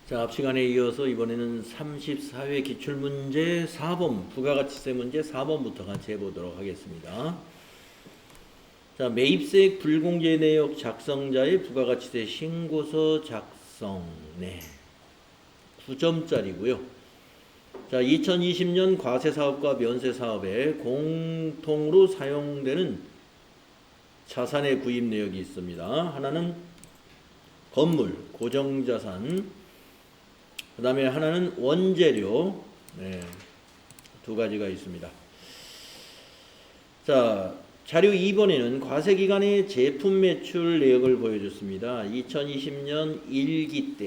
자, 앞 시간에 이어서 이번에는 34회 기출문제 4번, 부가가치세 문제 4번부터 같이 해보도록 하겠습니다. 자, 매입세액 불공제 내역 작성자의 부가가치세 신고서 작성. 네. 9점짜리고요. 자, 2020년 과세사업과 면세사업에 공통으로 사용되는 자산의 구입 내역이 있습니다. 하나는 건물, 고정자산, 그 다음에 하나는 원재료, 네, 두 가지가 있습니다. 자, 자료 2번에는 과세기간의 제품 매출 내역을 보여줬습니다. 2020년 1기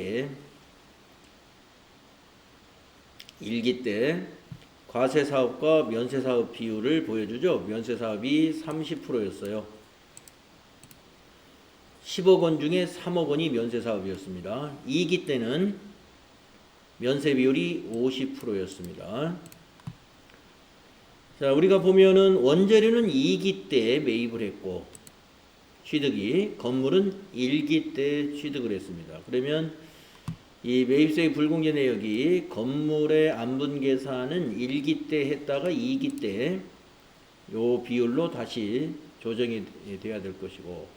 때 과세사업과 면세사업 비율을 보여주죠. 면세사업이 30%였어요. 10억 원 중에 3억 원이 면세사업이었습니다. 2기 때는 면세 비율이 50%였습니다. 자, 우리가 보면은 원재료는 2기 때 매입을 했고 취득이, 건물은 1기 때 취득을 했습니다. 그러면 이 매입세액 불공제 내역이 건물의 안분 계산은 1기 때 했다가 2기 때 요 비율로 다시 조정이 돼야 될 것이고,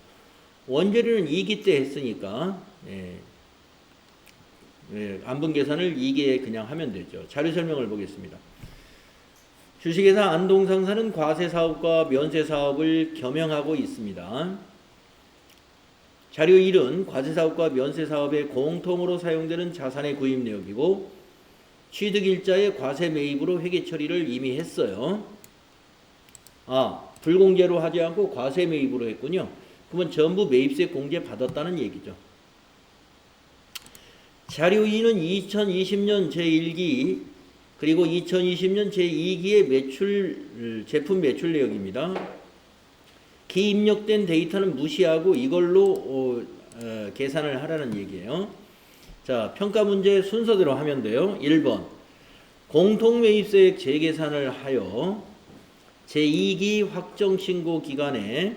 원재료는 2기 때 했으니까 안분 계산을 2기에 그냥 하면 되죠. 자료 설명을 보겠습니다. 주식회사 안동상사는 과세사업과 면세사업을 겸용하고 있습니다. 자료 1은 과세사업과 면세사업에 공통으로 사용되는 자산의 구입 내역이고, 취득일자의 과세 매입으로 회계 처리를 이미 했어요. 불공제로 하지 않고 과세 매입으로 했군요. 그러면 전부 매입세 공제 받았다는 얘기죠. 자료 2는 2020년 제1기 그리고 2020년 제2기의 제품 매출 내역입니다. 기입력된 데이터는 무시하고 이걸로 계산을 하라는 얘기예요. 자, 평가 문제 순서대로 하면 돼요. 1번 공통매입세액 재계산을 하여 제2기 확정신고 기간에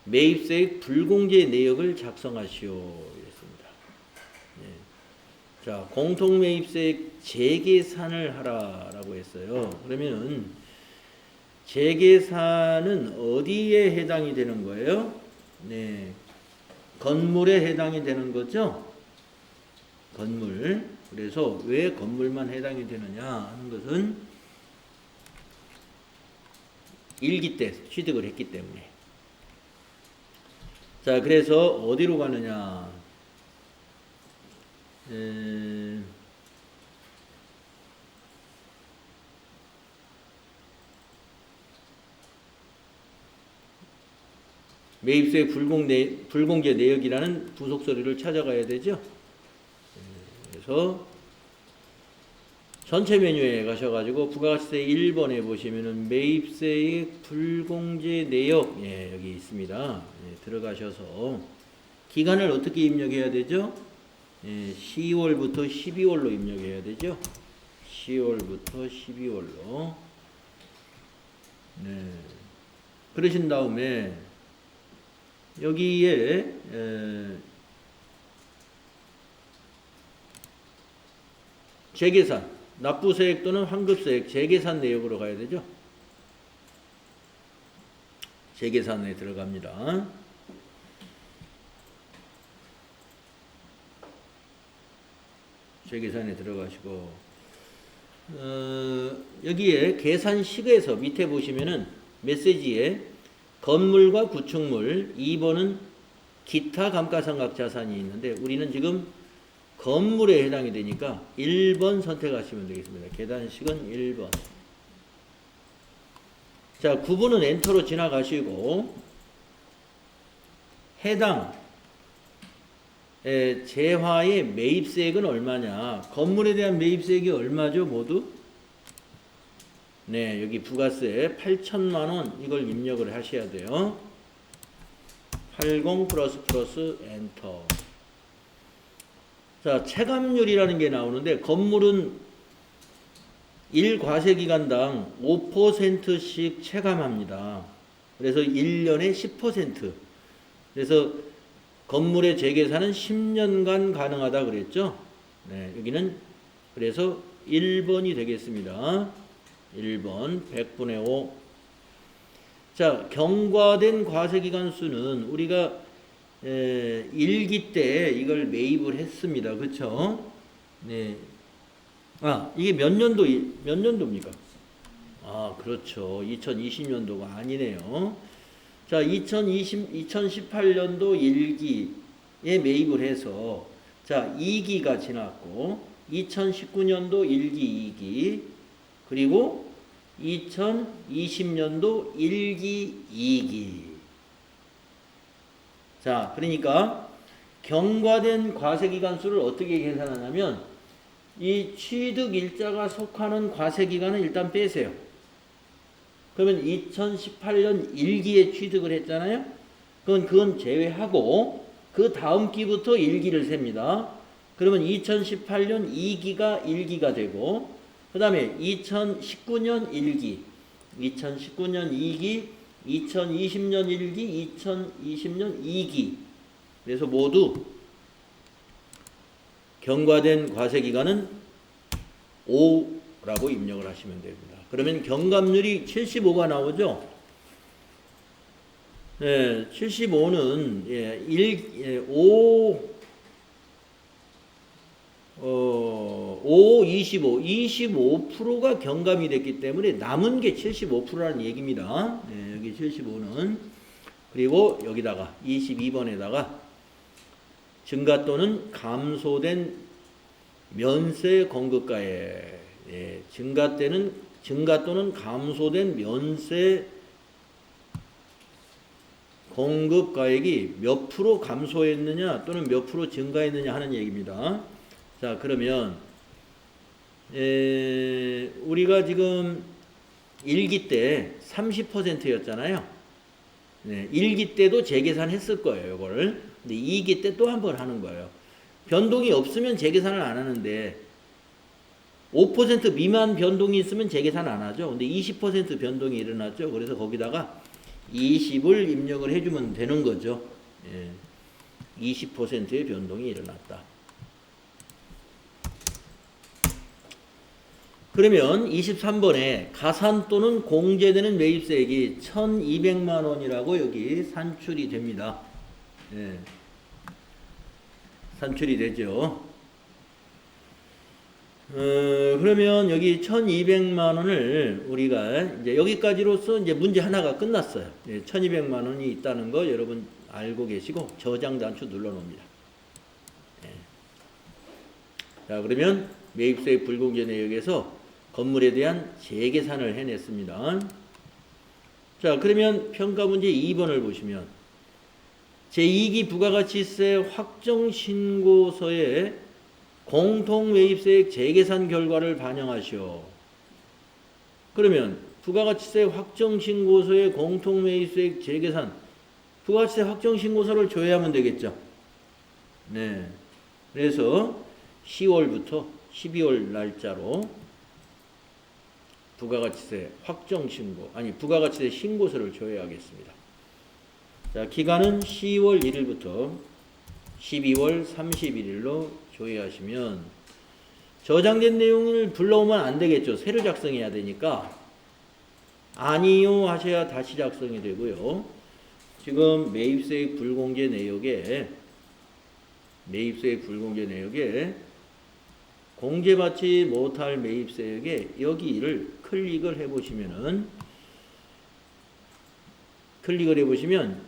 매입세액 불공제 내역을 작성하시오. 자, 공통매입세액 재계산을 하라라고 했어요. 그러면 재계산은 어디에 해당이 되는 거예요? 네, 건물에 해당이 되는 거죠. 건물. 그래서 왜 건물만 해당이 되느냐 하는 것은 1기 때 취득을 했기 때문에. 자, 그래서 어디로 가느냐? 매입세 불공제 내역이라는 부속서류를 찾아가야 되죠. 그래서 전체 메뉴에 가셔가지고 부가가치세 1번에 보시면은 매입세의 불공제 내역, 여기 있습니다. 들어가셔서 기간을 어떻게 입력해야 되죠? 10월부터 12월로 입력해야 되죠. 10월부터 12월로. 네. 그러신 다음에 여기에 재계산, 납부세액 또는 환급세액 재계산 내역으로 가야 되죠. 재계산에 들어갑니다. 재계산에 들어가시고 여기에 계산식에서 밑에 보시면은 메시지에 건물과 구축물, 2번은 기타 감가상각자산이 있는데 우리는 지금 건물에 해당이 되니까 1번 선택하시면 되겠습니다. 계산식은 1번. 자, 9번은 엔터로 지나가시고 해당 재화의 매입세액은 얼마냐? 건물에 대한 매입세액이 얼마죠? 모두? 네, 여기 부가세 8천만 원 이걸 입력을 하셔야 돼요. 80 플러스 엔터. 자, 체감률이라는 게 나오는데 건물은 1과세기간당 5%씩 체감합니다. 그래서 1년에 10%. 그래서 건물의 재계산은 10년간 가능하다 그랬죠. 네, 여기는 그래서 1번이 되겠습니다. 1번 100분의 5. 자, 경과된 과세기간 수는 우리가 1기 때 이걸 매입을 했습니다. 그쵸? 네. 아, 이게 몇 년도입니까? 아, 그렇죠. 2020년도가 아니네요. 자, 2018년도 1기에 매입을 해서, 자, 2기가 지났고, 2019년도 1기, 2기, 그리고 2020년도 1기, 2기. 자, 그러니까 경과된 과세기간수를 어떻게 계산하냐면 이 취득일자가 속하는 과세기간은 일단 빼세요. 그러면 2018년 1기에 취득을 했잖아요. 그건 제외하고 그 다음 기부터 1기를 셉니다. 그러면 2018년 2기가 1기가 되고 그 다음에 2019년 1기, 2019년 2기, 2020년 1기, 2020년 2기. 그래서 모두 경과된 과세기간은 5라고 입력을 하시면 됩니다. 그러면 경감률이 75가 나오죠. 네, 75는 25%가 경감이 됐기 때문에 남은 게 75%라는 얘기입니다. 네, 여기 75는. 그리고 여기다가 22번에다가 증가 또는 감소된 면세 공급가액. 예, 증가 또는 감소된 면세 공급가액이 몇 프로 감소했느냐 또는 몇 프로 증가했느냐 하는 얘기입니다. 자, 그러면 우리가 지금 1기 때 30%였잖아요. 네, 1기 때도 재계산했을 거예요, 이걸. 근데 2기 때 또 한 번 하는 거예요. 변동이 없으면 재계산을 안 하는데 5% 미만 변동이 있으면 재계산 안 하죠. 근데 20% 변동이 일어났죠. 그래서 거기다가 20을 입력을 해주면 되는 거죠. 예, 20%의 변동이 일어났다. 그러면 23번에 가산 또는 공제되는 매입세액이 1200만 원이라고 여기 산출이 됩니다. 예, 산출이 되죠. 그러면 여기 1200만 원을 우리가 이제 여기까지로서 이제 문제 하나가 끝났어요. 예, 1200만 원이 있다는 거 여러분 알고 계시고 저장 단추 눌러 놓습니다. 예. 자, 그러면 매입세액 불공제 내역에서 건물에 대한 재계산을 해냈습니다. 자, 그러면 평가 문제 2번을 보시면 제2기 부가가치세 확정신고서에 공통매입세액 재계산 결과를 반영하시오. 그러면 부가가치세 확정신고서에 공통매입세액 재계산, 부가가치세 확정신고서를 조회하면 되겠죠. 네. 그래서 10월부터 12월 날짜로 부가가치세 확정신고, 부가가치세 신고서를 조회하겠습니다. 자, 기간은 10월 1일부터 12월 31일로 조회하시면 저장된 내용을 불러오면 안 되겠죠. 새로 작성해야 되니까 아니요 하셔야 다시 작성이 되고요. 지금 매입세액 불공제 내역에 공제받지 못할 매입세액에 여기를 클릭을 해보시면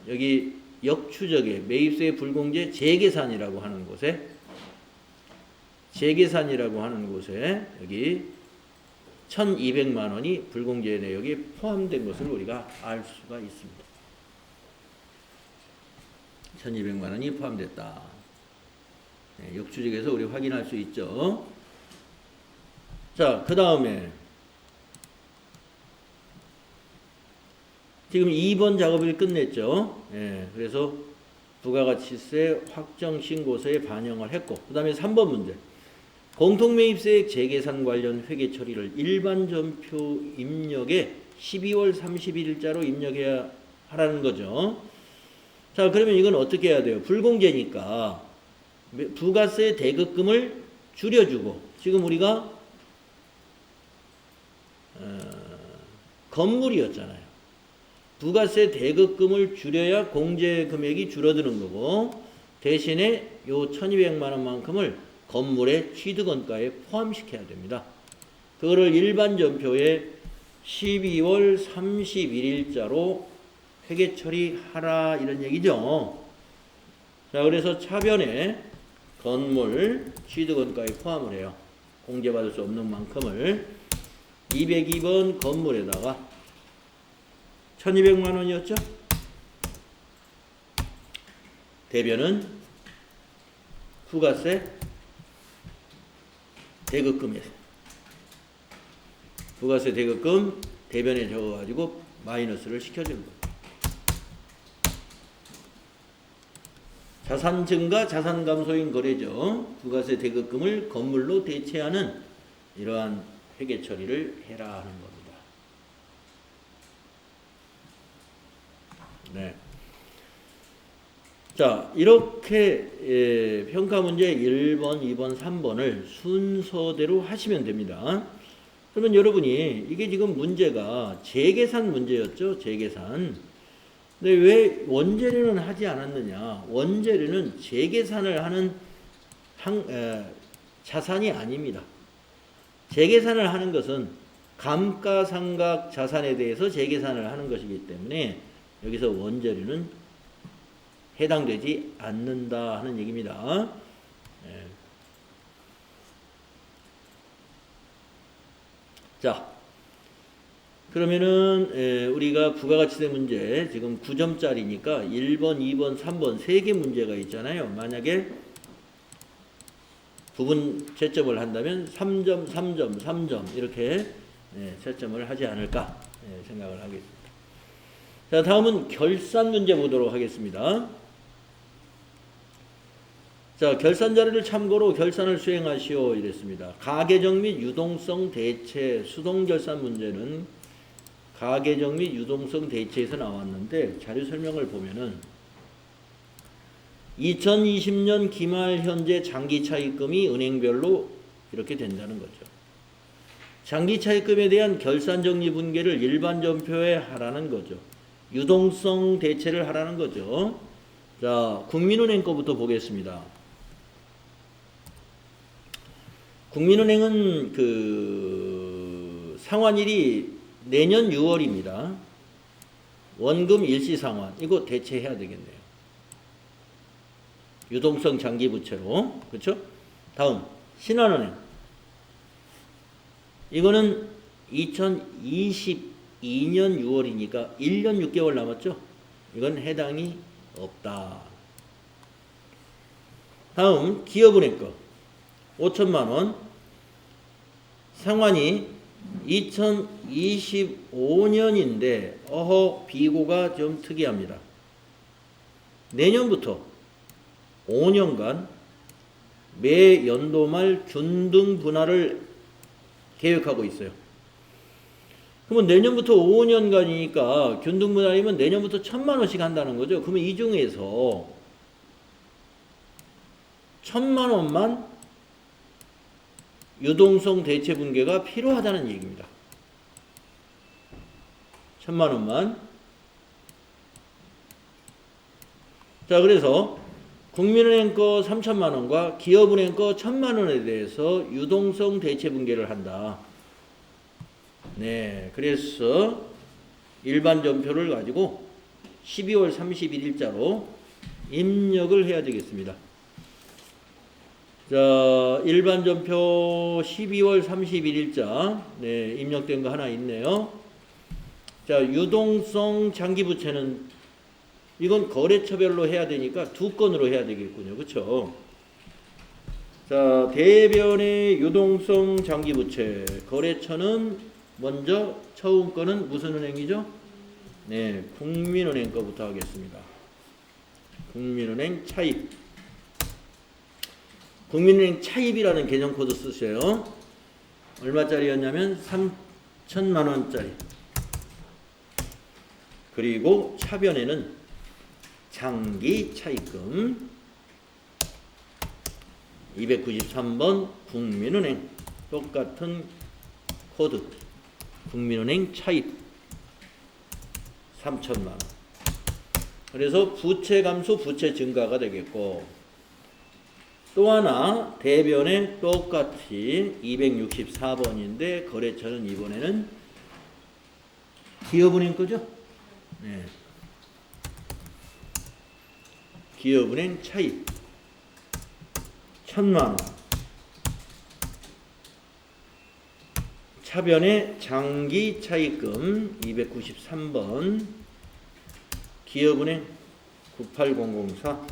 여기 역추적에 매입세액 불공제 재계산이라고 하는 곳에 여기 1200만 원이 불공제 내역에 포함된 것을 우리가 알 수가 있습니다. 1200만 원이 포함됐다. 네, 역추적에서 우리 확인할 수 있죠. 자, 그 다음에 지금 2번 작업을 끝냈죠. 예, 그래서 부가가치세 확정신고서에 반영을 했고, 그 다음에 3번 문제. 공통매입세액 재계산 관련 회계 처리를 일반전표 입력에 12월 31일자로 입력해야 하라는 거죠. 자, 그러면 이건 어떻게 해야 돼요? 불공제니까 부가세 대급금을 줄여주고, 지금 우리가 건물이었잖아요. 부가세 대급금을 줄여야 공제 금액이 줄어드는 거고, 대신에 요 1200만 원만큼을 건물의 취득원가에 포함시켜야 됩니다. 그거를 일반 전표에 12월 31일자로 회계 처리하라 이런 얘기죠. 자, 그래서 차변에 건물 취득원가에 포함을 해요. 공제받을 수 없는 만큼을 202번 건물에다가 1200만 원이었죠? 대변은 부가세 대급금에서 부가세 대급금 대변에 적어가지고 마이너스를 시켜주는 거예요. 자산 증가, 자산 감소인 거래죠. 부가세 대급금을 건물로 대체하는 이러한 회계 처리를 해라 하는 겁니다. 네. 자, 이렇게 평가 문제 1번, 2번, 3번을 순서대로 하시면 됩니다. 그러면 여러분이 이게 지금 문제가 재계산 문제였죠. 재계산. 근데 왜 원재료는 하지 않았느냐? 원재료는 재계산을 하는 자산이 아닙니다. 재계산을 하는 것은 감가상각 자산에 대해서 재계산을 하는 것이기 때문에 여기서 원재료는 해당되지 않는다 하는 얘기입니다. 자, 그러면은 우리가 부가가치세 문제 지금 9점짜리니까 1번, 2번, 3번 3개 문제가 있잖아요. 만약에 부분 채점을 한다면 3점, 3점, 3점 이렇게 채점을 하지 않을까 생각을 하겠습니다. 자, 다음은 결산 문제 보도록 하겠습니다. 자, 결산 자료를 참고로 결산을 수행하시오 이랬습니다. 가계적 및 유동성 대체 수동 결산 문제는 가계적 및 유동성 대체에서 나왔는데 자료 설명을 보면은 2020년 기말 현재 장기 차입금이 은행별로 이렇게 된다는 거죠. 장기 차입금에 대한 결산 정리 분계를 일반 전표에 하라는 거죠. 유동성 대체를 하라는 거죠. 자, 국민은행 거부터 보겠습니다. 국민은행은 상환일이 내년 6월입니다. 원금 일시상환 이거 대체해야 되겠네요. 유동성 장기부채로. 그렇죠? 다음 신한은행 이거는 2022년 6월이니까 1년 6개월 남았죠? 이건 해당이 없다. 다음 기업은행 거 5천만 원 상환이 2025년인데 비고가 좀 특이합니다. 내년부터 5년간 매 연도 말 균등 분할을 계획하고 있어요. 그러면 내년부터 5년간이니까 균등 분할이면 내년부터 1,000만 원씩 한다는 거죠. 그러면 이 중에서 1,000만 원만 유동성 대체 분계가 필요하다는 얘기입니다. 1,000만 원만. 자, 그래서 국민은행 거 3,000만 원과 기업은행 거 1,000만 원에 대해서 유동성 대체 분계를 한다. 네, 그래서 일반 전표를 가지고 12월 31일자로 입력을 해야 되겠습니다. 자, 일반 전표 12월 31일자 입력된 거 하나 있네요. 자, 유동성 장기부채는 이건 거래처별로 해야 되니까 두 건으로 해야 되겠군요. 그렇죠? 자, 대변의 유동성 장기부채 거래처는 먼저 처음 거는 무슨 은행이죠? 네, 국민은행 거부터 하겠습니다. 국민은행 차입. 국민은행 차입이라는 개정 코드 쓰세요. 얼마짜리였냐면 3,000만 원짜리. 그리고 차변에는 장기 차입금. 293번 국민은행 똑같은 코드. 국민은행 차입 3천만 원. 그래서 부채 감소, 부채 증가가 되겠고, 또 하나 대변에 똑같이 264번인데 거래처는 이번에는 기업은행 거죠? 네. 기업은행 차입 1,000만 원. 차변에 장기 차입금 293번 기업은행 98004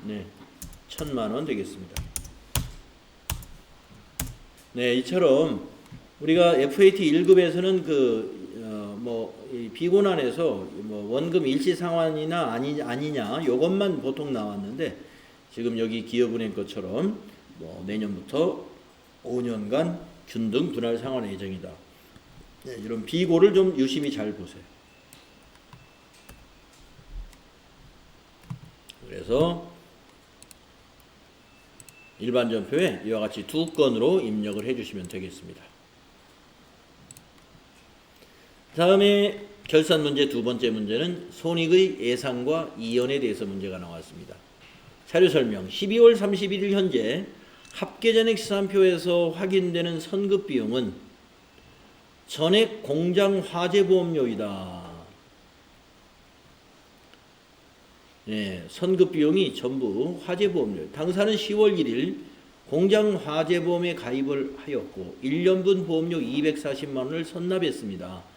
네, 1,000만 원 되겠습니다. 네, 이처럼 우리가 FAT 1급에서는 이 비곤안에서 원금 일시 상환이나 아니냐 요것만 보통 나왔는데, 지금 여기 기업은행 것처럼 내년부터 5년간 균등 분할 상환 예정이다. 네, 이런 비고를 좀 유심히 잘 보세요. 그래서 일반 전표에 이와 같이 2건으로 입력을 해주시면 되겠습니다. 다음에 결산 문제 두 번째 문제는 손익의 예상과 이연에 대해서 문제가 나왔습니다. 자료 설명. 12월 31일 현재 합계전액 시산표에서 확인되는 선급 비용은 전액 공장 화재보험료이다. 네, 선급 비용이 전부 화재보험료. 당사는 10월 1일 공장 화재보험에 가입을 하였고 1년분 보험료 240만 원을 선납했습니다.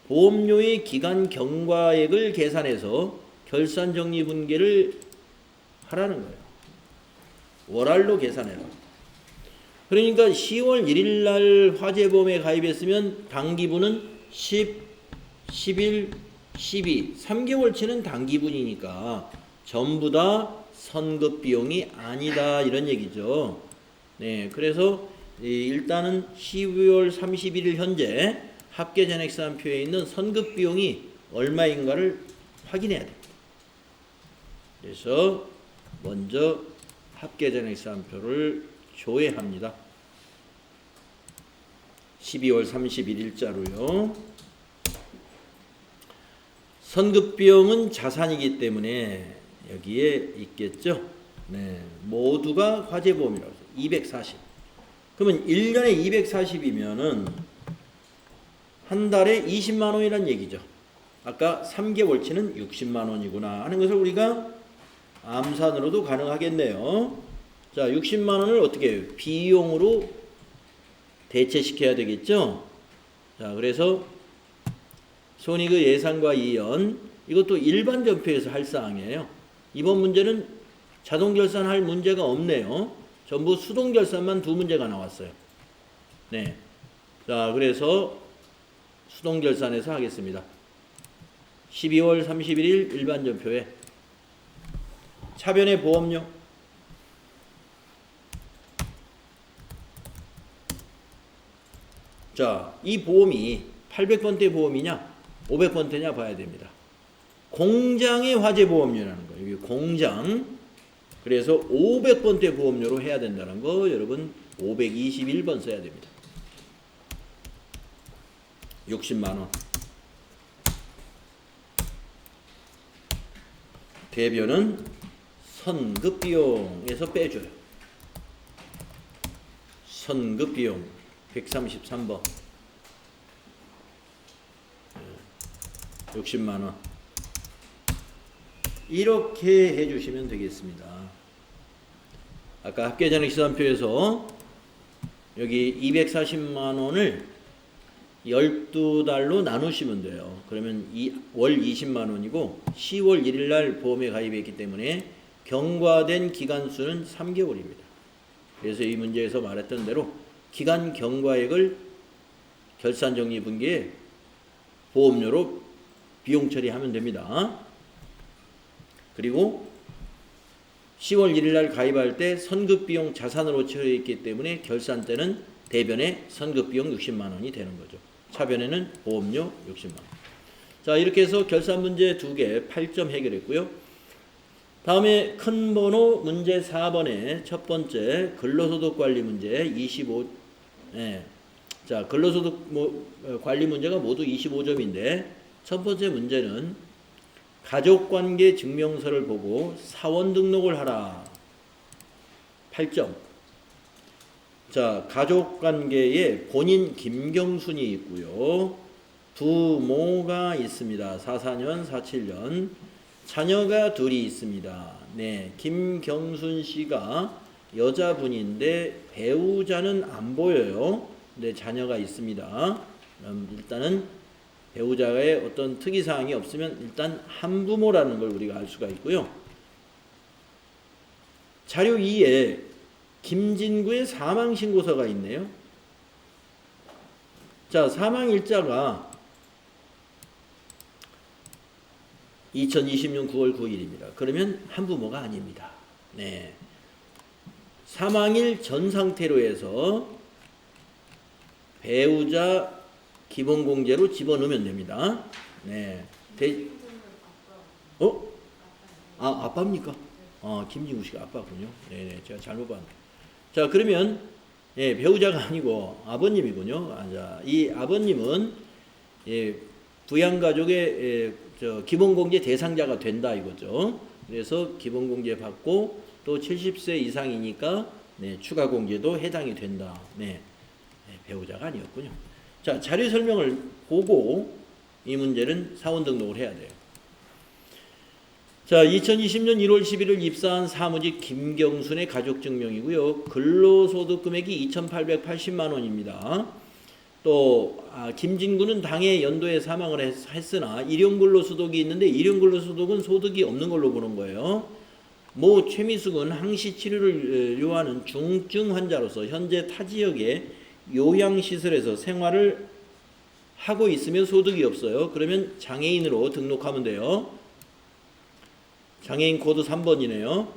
보험료의 기간 경과액을 계산해서 결산 정리 분계를 하라는 거예요. 월알로 계산해라. 그러니까 10월 1일 날 화재보험에 가입했으면 단기분은 10, 11, 12, 3개월치는 단기분이니까 전부 다 선급 비용이 아니다, 이런 얘기죠. 네, 그래서 일단은 12월 31일 현재 합계전액시산표에 있는 선급 비용이 얼마인가를 확인해야 됩니다. 그래서 먼저 합계전액시산표를 조회합니다. 12월 31일자로요. 선급 비용은 자산이기 때문에 여기에 있겠죠. 네, 모두가 화재보험이라고 해서 240. 그러면 1년에 240이면은 한 달에 20만 원이란 얘기죠. 아까 3개월치는 60만 원이구나 하는 것을 우리가 암산으로도 가능하겠네요. 자, 60만 원을 어떻게 해요? 비용으로 대체시켜야 되겠죠. 자, 그래서 손익의 예상과 이연, 이것도 일반 전표에서 할 사항이에요. 이번 문제는 자동 결산할 문제가 없네요. 전부 수동 결산만 두 문제가 나왔어요. 네. 자, 그래서 수동 결산해서 하겠습니다. 12월 31일 일반 전표에 차변의 보험료 자, 이 보험이 800번대 보험이냐 500번대냐 봐야 됩니다. 공장의 화재보험료라는 거예요. 여기 공장. 그래서 500번대 보험료로 해야 된다는 거 여러분 521번 써야 됩니다. 60만 원. 대변은 선급비용에서 빼줘요. 선급비용 133번 60만 원. 이렇게 해주시면 되겠습니다. 아까 합계전액시산표에서 여기 240만 원을 12달로 나누시면 돼요. 그러면 월 20만 원이고 10월 1일 날 보험에 가입했기 때문에 경과된 기간수는 3개월입니다. 그래서 이 문제에서 말했던 대로 기간 경과액을 결산정리분기에 보험료로 비용 처리하면 됩니다. 그리고 10월 1일 날 가입할 때 선급비용 자산으로 처리했기 때문에 결산 때는 대변에 선급비용 60만 원이 되는 거죠. 차변에는 보험료 60만 원. 자, 자, 이렇게 해서 결산 문제 2개 8점 해결했고요. 다음에 큰 번호 문제 4번의 첫 번째 근로소득 관리 문제 25. 자, 근로소득 관리 문제가 모두 25점인데 첫 번째 문제는 가족관계 증명서를 보고 사원 등록을 하라. 8점. 자, 가족관계에 본인 김경순이 있고요. 부모가 있습니다. 44년, 47년. 자녀가 둘이 있습니다. 네, 김경순 씨가 여자분인데 배우자는 안 보여요. 네, 자녀가 있습니다. 일단은 배우자의 어떤 특이사항이 없으면 일단 한부모라는 걸 우리가 알 수가 있고요. 자료 2에 김진구의 사망신고서가 있네요. 자, 사망일자가 2020년 9월 9일입니다. 그러면 한부모가 아닙니다. 네. 사망일 전 상태로 해서 배우자 기본공제로 집어넣으면 됩니다. 네. 아빠입니까? 김진구 씨가 아빠군요. 네네. 제가 잘못 봤네. 자, 그러면, 예, 배우자가 아니고 아버님이군요. 자, 이 아버님은, 예, 부양가족의, 기본공제 대상자가 된다 이거죠. 그래서 기본공제 받고 또 70세 이상이니까, 네, 추가공제도 해당이 된다. 네. 배우자가 아니었군요. 자, 자료 설명을 보고 이 문제는 사원 등록을 해야 돼요. 자, 2020년 1월 11일 입사한 사무직 김경순의 가족증명이고요. 근로소득 금액이 2,880만 원입니다. 또 김진구는 당해 연도에 사망을 했으나 일용근로소득이 있는데 일용근로소득은 소득이 없는 걸로 보는 거예요. 모 최미숙은 항시 치료를 요하는 중증 환자로서 현재 타 지역의 요양시설에서 생활을 하고 있으면 소득이 없어요. 그러면 장애인으로 등록하면 돼요. 장애인 코드 3번이네요.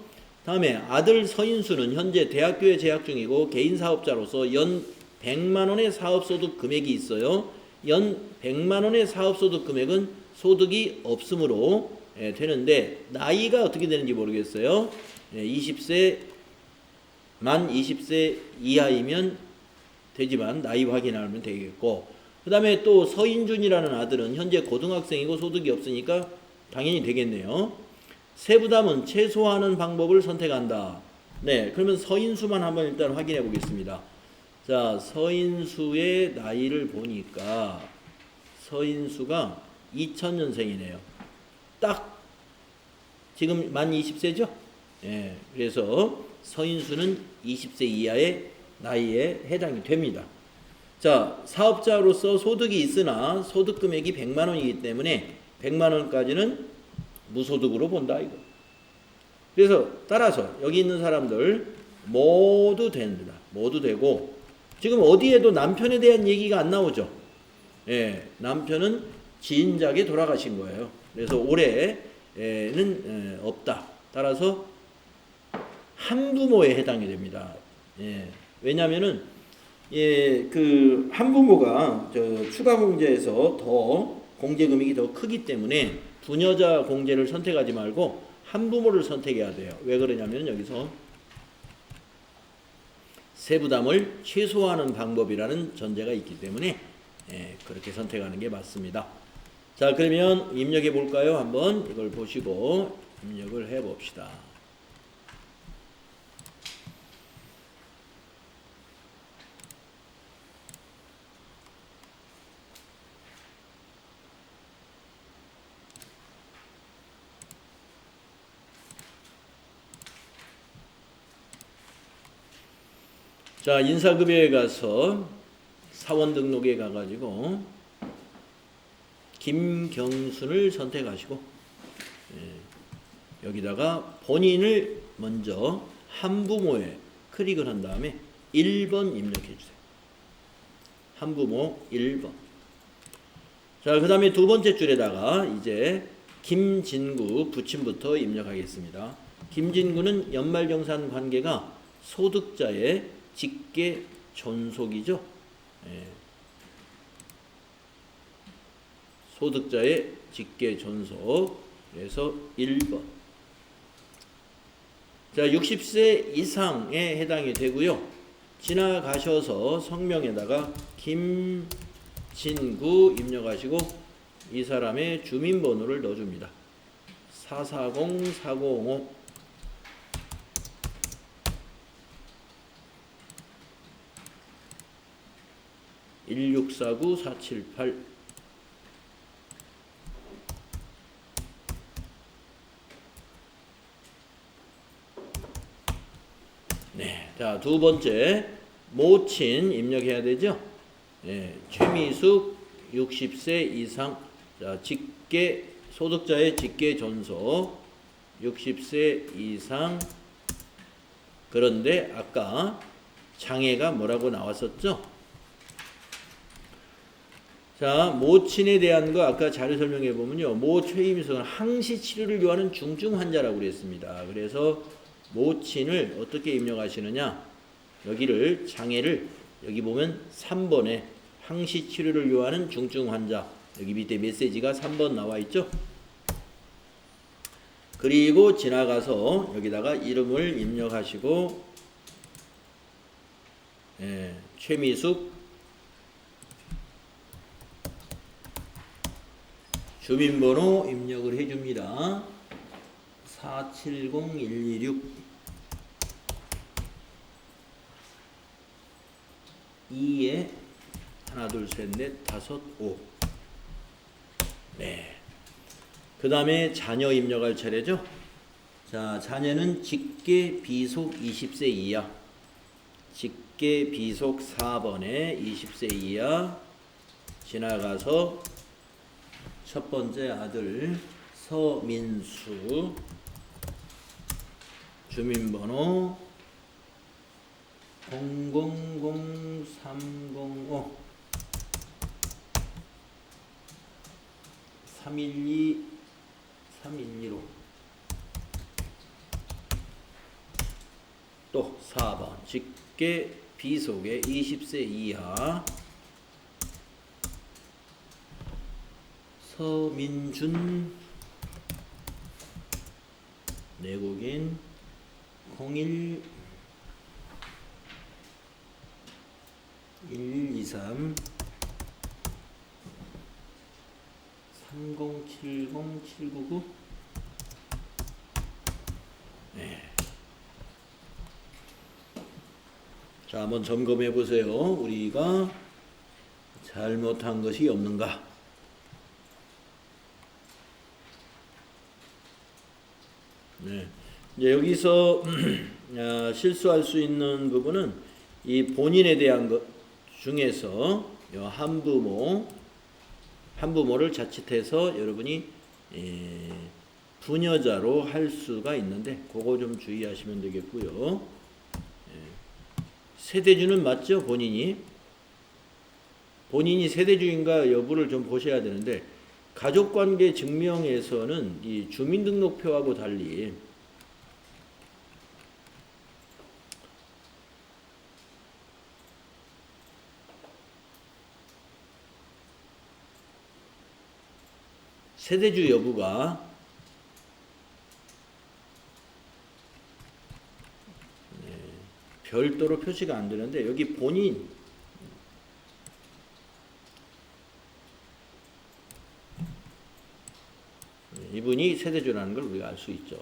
다음에 아들 서인수는 현재 대학교에 재학 중이고 개인 사업자로서 연 100만 원의 사업소득 금액이 있어요. 연 100만 원의 사업소득 금액은 소득이 없으므로 되는데 나이가 어떻게 되는지 모르겠어요. 20세 만 20세 이하이면 되지만 나이 확인하면 되겠고, 그 다음에 또 서인준이라는 아들은 현재 고등학생이고 소득이 없으니까 당연히 되겠네요. 세부담은 최소화하는 방법을 선택한다. 네, 그러면 서인수만 한번 일단 확인해 보겠습니다. 자, 서인수의 나이를 보니까 서인수가 2000년생이네요. 딱 지금 만 20세죠? 예, 그래서 서인수는 20세 이하의 나이에 해당이 됩니다. 자, 사업자로서 소득이 있으나 소득 금액이 100만 원이기 때문에 100만 원까지는 무소득으로 본다 이거. 그래서 따라서 여기 있는 사람들 모두 됩니다. 모두 되고 지금 어디에도 남편에 대한 얘기가 안 나오죠. 예, 남편은 지인작에 돌아가신 거예요. 그래서 올해는 없다. 따라서 한부모에 해당이 됩니다. 예, 왜냐하면은 그 한부모가 추가 공제에서 더 공제 금액이 더 크기 때문에 부녀자 공제를 선택하지 말고 한부모를 선택해야 돼요. 왜 그러냐면 여기서 세부담을 최소화하는 방법이라는 전제가 있기 때문에 그렇게 선택하는 게 맞습니다. 자, 그러면 입력해 볼까요? 한번 이걸 보시고 입력을 해 봅시다. 자, 인사급여에 가서 사원 등록에 가가지고 김경순을 선택하시고 여기다가 본인을 먼저 한부모에 클릭을 한 다음에 1번 입력해 주세요. 한부모 1번. 자, 그 다음에 두 번째 줄에다가 이제 김진구 부친부터 입력하겠습니다. 김진구는 연말정산 관계가 소득자의 직계 존속이죠. 소득자의 직계 존속에서 1번. 자, 60세 이상에 해당이 되고요. 지나가셔서 성명에다가 김진구 입력하시고 이 사람의 주민번호를 넣어줍니다. 440-4905 1649-478 네, 자, 두 번째 모친 입력해야 되죠. 네, 최미숙 60세 이상. 자, 직계 소득자의 직계 존속 60세 이상. 그런데 아까 장애가 뭐라고 나왔었죠? 자, 모친에 대한 거 아까 자료 설명해 보면요. 모 최미숙은 항시 치료를 요하는 중증 환자라고 그랬습니다. 그래서 모친을 어떻게 입력하시느냐? 여기를 장애를 여기 보면 3번에 항시 치료를 요하는 중증 환자, 여기 밑에 메시지가 3번 나와 있죠. 그리고 지나가서 여기다가 이름을 입력하시고 최미숙 주민번호 입력을 해줍니다. 470126 2에 하나 둘 셋 넷 다섯 5. 네. 그 다음에 자녀 입력할 차례죠. 자, 자녀는 직계 비속 20세 이하, 직계 비속 4번에 20세 이하. 지나가서 첫 번째 아들 서민수 주민번호 000305 312 3115 또 4번 직계 비속의 20세 이하 서민준 내국인 01 1123 3070799 네. 자, 한번 점검해 보세요. 우리가 잘못한 것이 없는가? 네. 이제 여기서 실수할 수 있는 부분은 이 본인에 대한 것 중에서 한부모를 자칫해서 여러분이 부녀자로 할 수가 있는데 그거 좀 주의하시면 되겠고요. 세대주는 맞죠? 본인이 세대주인가 여부를 좀 보셔야 되는데 가족관계 증명에서는 이 주민등록표하고 달리 세대주 여부가 별도로 표시가 안 되는데 여기 본인 이분이 세대주라는 걸 우리가 알 수 있죠.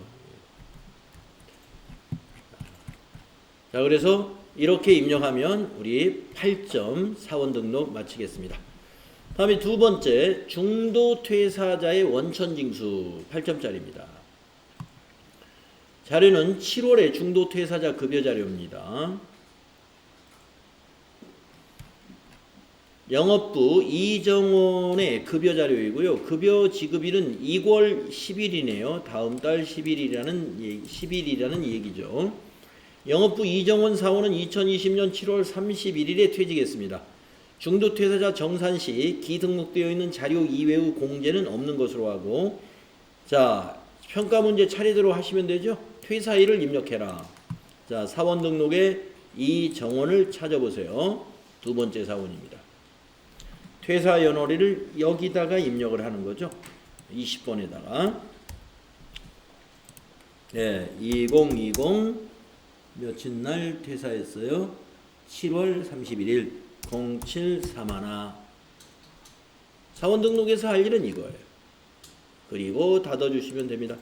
자, 그래서 이렇게 입력하면 우리 8점 사원 등록 마치겠습니다. 다음에 두 번째 중도 퇴사자의 원천징수 8점짜리입니다. 자료는 7월에 중도 퇴사자 급여 자료입니다. 영업부 이정원의 급여 자료이고요. 급여 지급일은 2월 10일이네요. 다음 달 10일이라는 얘기죠. 영업부 이정원 사원은 2020년 7월 31일에 퇴직했습니다. 중도 퇴사자 정산 시 기등록되어 있는 자료 이외의 공제는 없는 것으로 하고, 자, 평가 문제 차례대로 하시면 되죠. 퇴사일을 입력해라. 자, 사원 등록에 이정원을 찾아보세요. 두 번째 사원입니다. 퇴사 연월일을 여기다가 입력을 하는 거죠. 20번에다가. 네, 2020 며칠 날 퇴사했어요? 7월 31일 0731. 사원 등록에서 할 일은 이거예요. 그리고 닫아주시면 됩니다.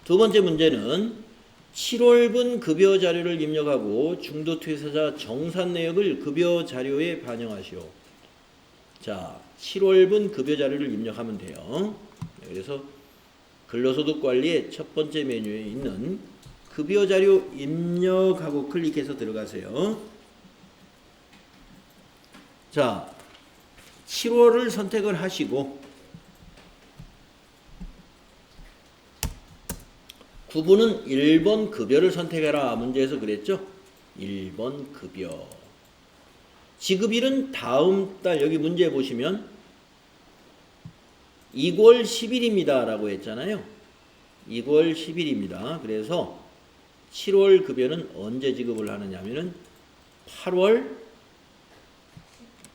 두 번째 문제는 7월분 급여 자료를 입력하고 중도 퇴사자 정산 내역을 급여 자료에 반영하시오. 자, 7월분 급여 자료를 입력하면 돼요. 그래서 근로소득 관리의 첫 번째 메뉴에 있는 급여 자료 입력하고 클릭해서 들어가세요. 자, 7월을 선택을 하시고 9번은 1번 급여를 선택해라. 문제에서 그랬죠? 1번 급여. 지급일은 다음 달, 여기 문제 보시면 2월 10일입니다 라고 했잖아요. 2월 10일입니다. 그래서 7월 급여는 언제 지급을 하느냐면은 8월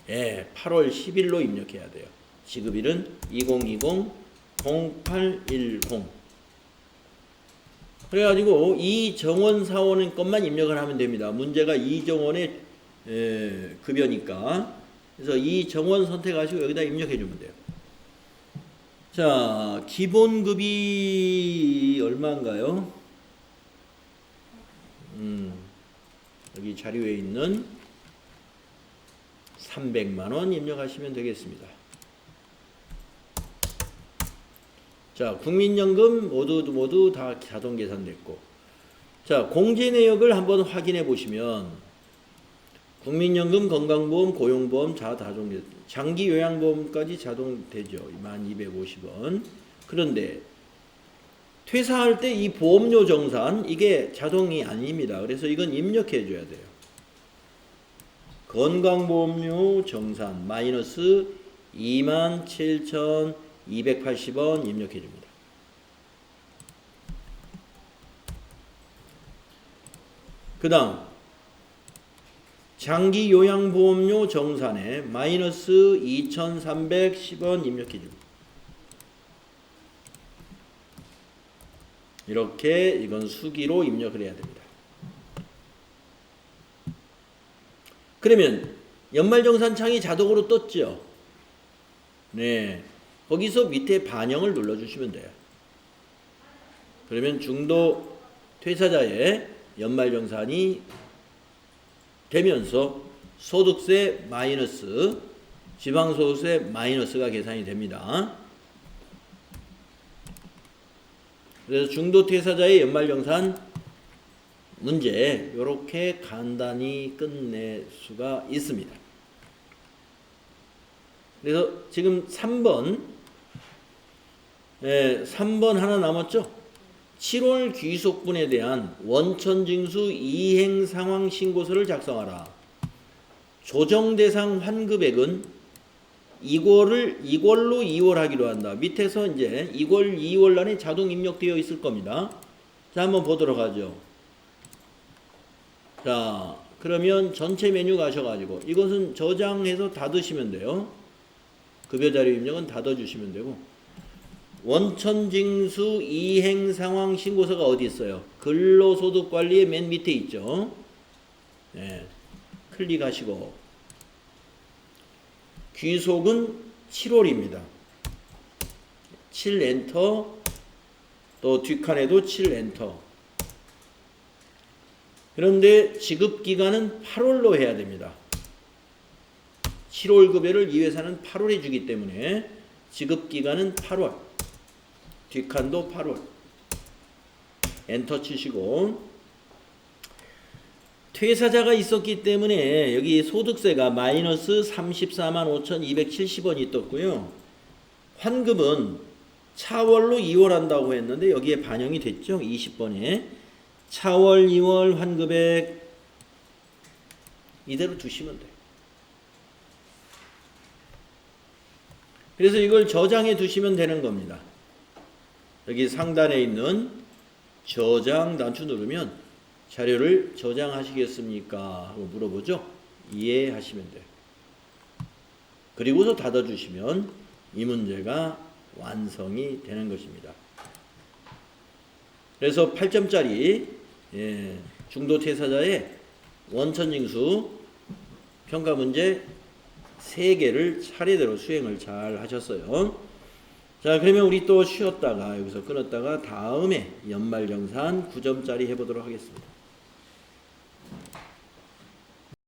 10일로 입력해야 돼요. 지급일은 2020-0810. 그래가지고 이정원 사원의 것만 입력을 하면 됩니다. 문제가 이정원의 급여니까. 그래서 이정원 선택하시고 여기다 입력해 주면 돼요. 자, 기본급이 얼마인가요? 여기 자료에 있는 300만원 입력하시면 되겠습니다. 자, 국민연금 모두 다 자동 계산됐고. 자, 공제 내역을 한번 확인해 보시면 국민연금, 건강보험, 고용보험 다 자동, 장기요양보험까지 자동되죠. 1250원. 그런데 퇴사할 때 이 보험료 정산 이게 자동이 아닙니다. 그래서 이건 입력해 줘야 돼요. 건강보험료 정산 마이너스 27,280원 입력해 줍니다. 그 다음 장기요양보험료 정산에 마이너스 2,310원 입력해 줍니다. 이렇게 이건 수기로 입력을 해야 됩니다. 그러면 연말정산창이 자동으로 떴죠. 네, 거기서 밑에 반영을 눌러주시면 돼요. 그러면 중도 퇴사자의 연말정산이 되면서 소득세 마이너스, 지방소득세 마이너스가 계산이 됩니다. 그래서 중도 퇴사자의 연말정산 문제 이렇게 간단히 끝낼 수가 있습니다. 그래서 지금 3번 3번 하나 남았죠? 7월 귀속분에 대한 원천징수 이행상황 신고서를 작성하라. 조정대상 환급액은 이걸로 2월 하기로 한다. 밑에서 이제 2월 안에 자동 입력되어 있을 겁니다. 자, 한번 보도록 하죠. 자, 그러면 전체 메뉴 가셔가지고 이것은 저장해서 닫으시면 돼요. 급여자료 입력은 닫아주시면 되고, 원천징수 이행상황 신고서가 어디 있어요? 근로소득관리의 맨 밑에 있죠. 네, 클릭하시고 귀속은 7월입니다. 7 엔터, 또 뒷칸에도 7 엔터. 그런데 지급기간은 8월로 해야 됩니다. 7월 급여를 이 회사는 8월에 주기 때문에 지급기간은 8월. 뒷칸도 8월. 엔터 치시고, 퇴사자가 있었기 때문에 여기 소득세가 마이너스 345,270원이 떴고요. 환급은 차월로 2월 한다고 했는데 여기에 반영이 됐죠. 20번에. 차월 2월 환급액 이대로 두시면 돼요. 그래서 이걸 저장해 두시면 되는 겁니다. 여기 상단에 있는 저장 단추 누르면 자료를 저장하시겠습니까? 하고 물어보죠. 이해하시면 돼요. 그리고서 닫아주시면 이 문제가 완성이 되는 것입니다. 그래서 8점짜리 중도 퇴사자의 원천징수 평가 문제 3개를 차례대로 수행을 잘 하셨어요. 자, 그러면 우리 또 쉬었다가 여기서 끊었다가 다음에 연말정산 9점짜리 해보도록 하겠습니다.